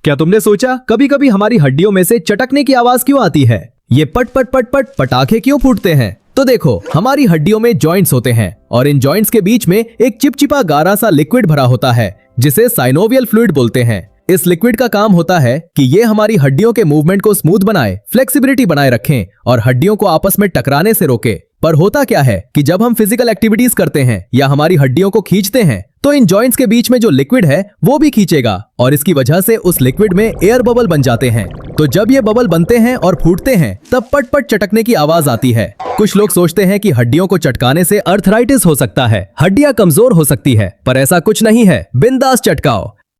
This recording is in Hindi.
क्या तुमने सोचा कभी कभी हमारी हड्डियों में से चटकने की आवाज क्यों आती है? ये पट पट पट पट पटाखे क्यों फूटते हैं? तो देखो, हमारी हड्डियों में जॉइंट्स होते हैं और इन जॉइंट्स के बीच में एक चिपचिपा गाढ़ा सा लिक्विड भरा होता है जिसे साइनोवियल फ्लूइड बोलते हैं। इस लिक्विड का काम होता है कि ये हमारी हड्डियों के मूवमेंट को स्मूथ बनाए, फ्लेक्सिबिलिटी बनाए रखें और हड्डियों को आपस में टकराने से रोके। पर होता क्या है कि जब हम फिजिकल एक्टिविटीज करते हैं या हमारी हड्डियों को खींचते हैं तो इन जॉइंट्स के बीच में जो लिक्विड है वो भी खींचेगा और इसकी वजह से उस लिक्विड में एयर बबल बन जाते हैं। तो जब ये बबल बनते हैं और फूटते हैं तब पट पट चटकने की आवाज आती है। कुछ लोग सोचते हैं कि हड्डियों को चटकाने से अर्थराइटिस हो सकता है, हड्डियां कमजोर हो सकती है, पर ऐसा कुछ नहीं है। बिंदास चटकाओ,